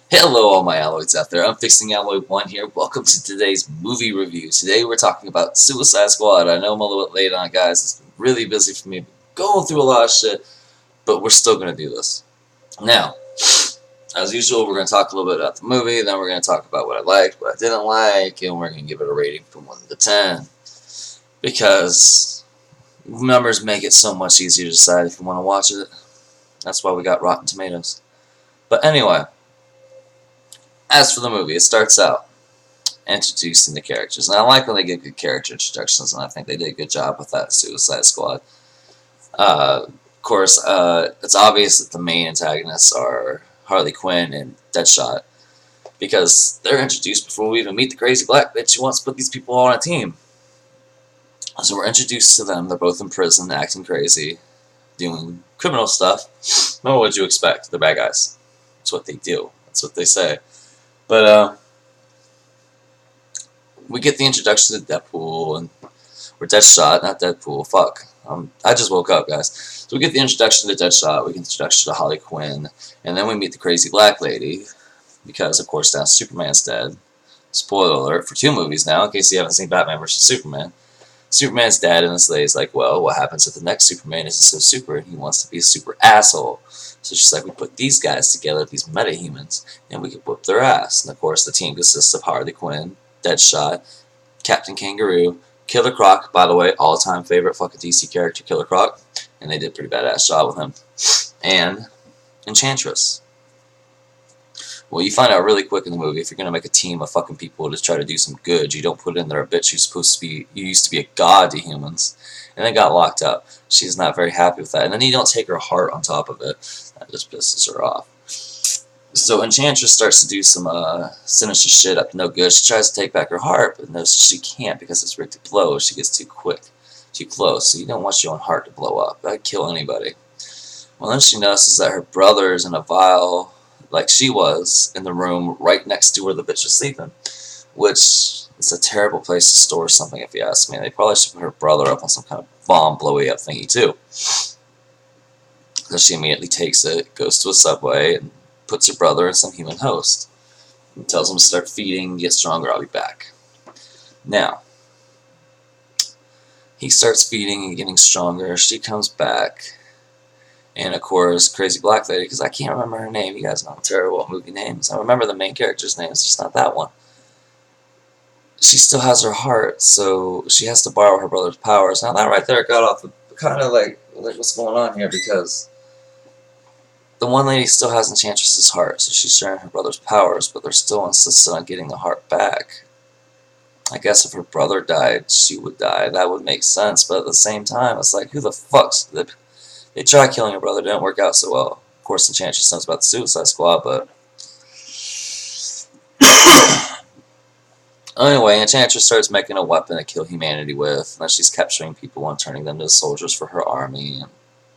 Hello all my alloys out there, I'm Fixing Alloy 1 here. Welcome to today's movie review. Today we're talking about Suicide Squad. I know I'm a little bit late on, guys. It's been really busy for me, going through a lot of shit, but we're still going to do this. Now, as usual, we're going to talk a little bit about the movie, then we're going to talk about what I liked, what I didn't like, and we're going to give it a rating from 1 to 10. Because numbers make it so much easier to decide if you want to watch it. That's why we got Rotten Tomatoes. But anyway, as for the movie, it starts out introducing the characters. And I like when they give good character introductions, and I think they did a good job with that Suicide Squad. Of course, it's obvious that the main antagonists are Harley Quinn and Deadshot, because they're introduced before we even meet the crazy black bitch who wants to put these people on a team. So we're introduced to them. They're both in prison, acting crazy, doing criminal stuff. Well, what would you expect? They're bad guys. That's what they do. That's what they say. But we get the introduction to Deadpool, and or Deadshot, not Deadpool. Fuck. I just woke up, guys. So we get the introduction to Deadshot. We get the introduction to Harley Quinn, and then we meet the crazy black lady, because of course now Superman's dead. Spoiler alert for 2 movies now, in case you haven't seen Batman vs Superman. Superman's dead, and this lady's like, well, what happens if the next Superman isn't so super, and he wants to be a super asshole? So she's like, we put these guys together, these metahumans, and we can whoop their ass. And of course, the team consists of Harley Quinn, Deadshot, Captain Kangaroo, Killer Croc, by the way, all-time favorite fucking DC character, Killer Croc, and they did a pretty badass job with him, and Enchantress. Well, you find out really quick in the movie, if you're gonna make a team of fucking people to try to do some good, you don't put in there a bitch who's supposed to be, you used to be a god to humans, and then got locked up. She's not very happy with that, and then you don't take her heart on top of it. That just pisses her off. So Enchantress starts to do some sinister shit up to no good. She tries to take back her heart, but notices she can't because it's rigged to blow. She gets too quick, too close, so you don't want your own heart to blow up. That'd kill anybody. Well, then she notices that her brother is in a vial, like she was, in the room right next to where the bitch was sleeping, which is a terrible place to store something, if you ask me. They probably should put her brother up on some kind of bomb blowy up thingy too. Because she immediately takes it, goes to a subway, and puts her brother in some human host, and tells him to start feeding, get stronger, I'll be back. Now, he starts feeding and getting stronger, she comes back, and of course, crazy black lady, because I can't remember her name. You guys know I'm terrible at movie names. I remember the main character's name, it's just not that one. She still has her heart, so she has to borrow her brother's powers. Now that right there got off the, kind of like what's going on here, because the one lady still has Enchantress's heart, so she's sharing her brother's powers, but they're still insistent on getting the heart back. I guess if her brother died, she would die. That would make sense, but at the same time, it's like, who the fuck's... They tried killing her brother, it didn't work out so well. Of course, Enchantress knows about the Suicide Squad, but... Anyway, Enchantress starts making a weapon to kill humanity with, and then she's capturing people and turning them into soldiers for her army, and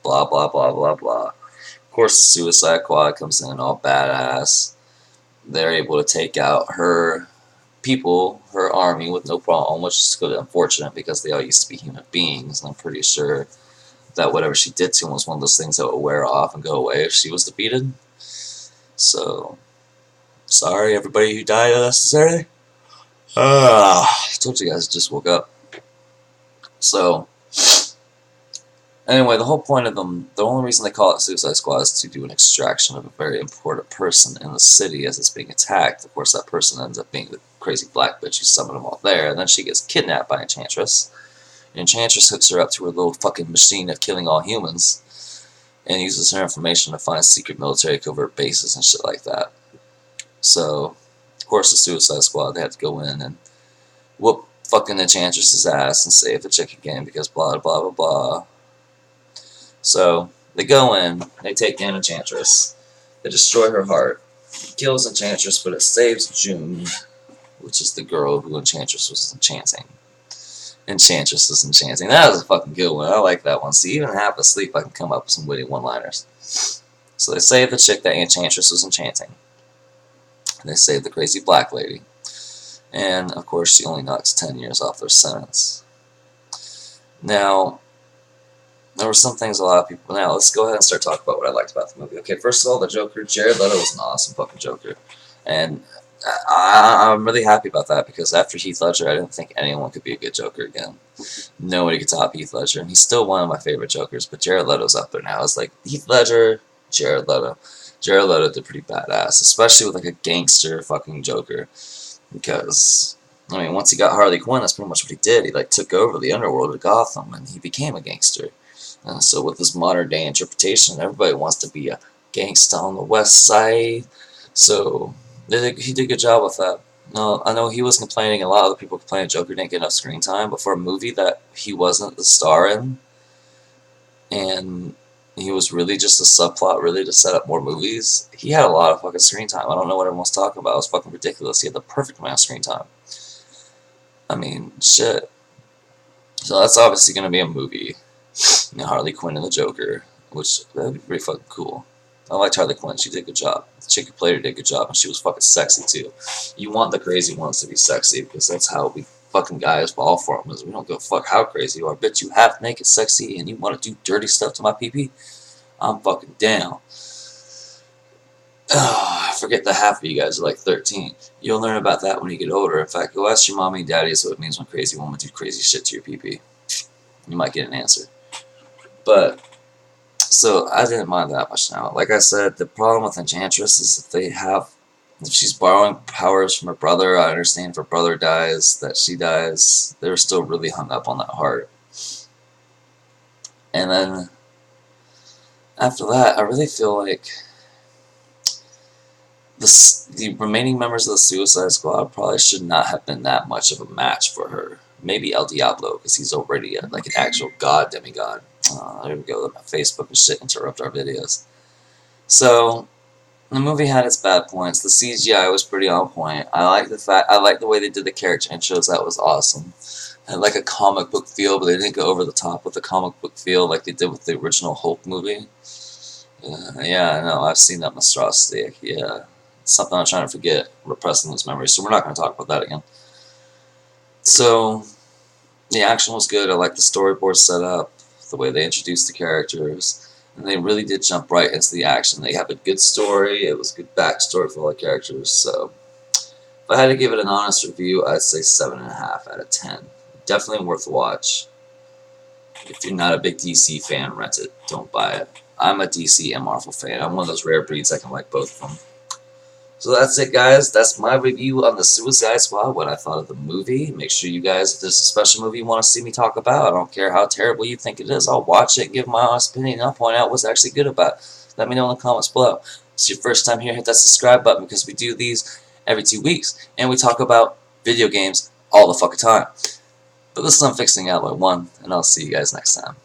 blah blah blah blah blah. Of course, the Suicide Squad comes in all badass. They're able to take out her people, her army, with no problem, which is good and unfortunate because they all used to be human beings, and I'm pretty sure that whatever she did to him was one of those things that would wear off and go away if she was defeated. So, sorry everybody who died unnecessarily. I told you guys I just woke up. So, anyway, the whole point of them, the only reason they call it Suicide Squad is to do an extraction of a very important person in the city as it's being attacked. Of course, that person ends up being the crazy black bitch who summoned them all there, and then she gets kidnapped by Enchantress. Enchantress hooks her up to her little fucking machine of killing all humans, and uses her information to find secret military covert bases and shit like that. So, of course, the Suicide Squad, they have to go in and whoop fucking Enchantress's ass and save the chick again because blah blah blah blah. So, they go in, they take down Enchantress, they destroy her heart, kills Enchantress, but it saves June, which is the girl who Enchantress was enchanting. Enchantress was enchanting. That was a fucking good one. I like that one. See, even half asleep, I can come up with some witty one-liners. So they save the chick that Enchantress was enchanting. They save the crazy black lady. And, of course, she only knocks 10 years off their sentence. Now, there were some things a lot of people. Now let's go ahead and start talking about what I liked about the movie. Okay, first of all, the Joker. Jared Leto was an awesome fucking Joker, and I'm really happy about that because after Heath Ledger, I didn't think anyone could be a good Joker again. Nobody could top Heath Ledger, and he's still one of my favorite Jokers. But Jared Leto's up there now. It's like Heath Ledger, Jared Leto. Jared Leto did pretty badass, especially with like a gangster fucking Joker, because I mean, once he got Harley Quinn, that's pretty much what he did. He like took over the underworld of Gotham, and he became a gangster. So with this modern day interpretation, everybody wants to be a gangsta on the West Side. So he did a good job with that. No, I know he was complaining. A lot of other people complaining Joker didn't get enough screen time, but for a movie that he wasn't the star in, and he was really just a subplot, really to set up more movies, he had a lot of fucking screen time. I don't know what everyone's talking about. It was fucking ridiculous. He had the perfect amount of screen time. I mean, shit. So that's obviously going to be a movie. You know, Harley Quinn and the Joker, which that'd be pretty fucking cool. I liked Harley Quinn. She did a good job. The chick who played her did a good job, and she was fucking sexy too. You want the crazy ones to be sexy because that's how we fucking guys fall for them. Is we don't give a fuck how crazy you are. Bitch, you half naked, sexy, and you want to do dirty stuff to my pee-pee? I'm fucking down. I forget that half of you guys are like 13. You'll learn about that when you get older. In fact, go ask your mommy and daddy what it means when crazy women do crazy shit to your pee-pee. You might get an answer. But, so, I didn't mind that much now. Like I said, the problem with Enchantress is if she's borrowing powers from her brother, I understand if her brother dies, that she dies. They're still really hung up on that heart. And then, after that, I really feel like the remaining members of the Suicide Squad probably should not have been that much of a match for her. Maybe El Diablo, because he's already like an actual god demigod. There we go, my Facebook and shit interrupt our videos. So, the movie had its bad points. The CGI was pretty on point. I like the way they did the character intros. That was awesome. It had like a comic book feel, but they didn't go over the top with the comic book feel like they did with the original Hulk movie. Yeah, I know. I've seen that monstrosity. Yeah, it's something I'm trying to forget, repressing those memories. So we're not going to talk about that again. So, the action was good. I liked the storyboard setup, the way they introduced the characters, and they really did jump right into the action. They have a good story. It was a good backstory for all the characters. So, if I had to give it an honest review, I'd say 7.5 out of 10. Definitely worth a watch. If you're not a big DC fan, rent it. Don't buy it. I'm a DC and Marvel fan. I'm one of those rare breeds that can like both of them. So that's it, guys. That's my review on the Suicide Squad, what I thought of the movie. Make sure you guys, if there's a special movie you want to see me talk about, I don't care how terrible you think it is, I'll watch it and give my honest opinion, and I'll point out what's actually good about it. Let me know in the comments below. If it's your first time here, hit that subscribe button because we do these every 2 weeks, and we talk about video games all the fucking time. But this is Unfixing Alloy 1, and I'll see you guys next time.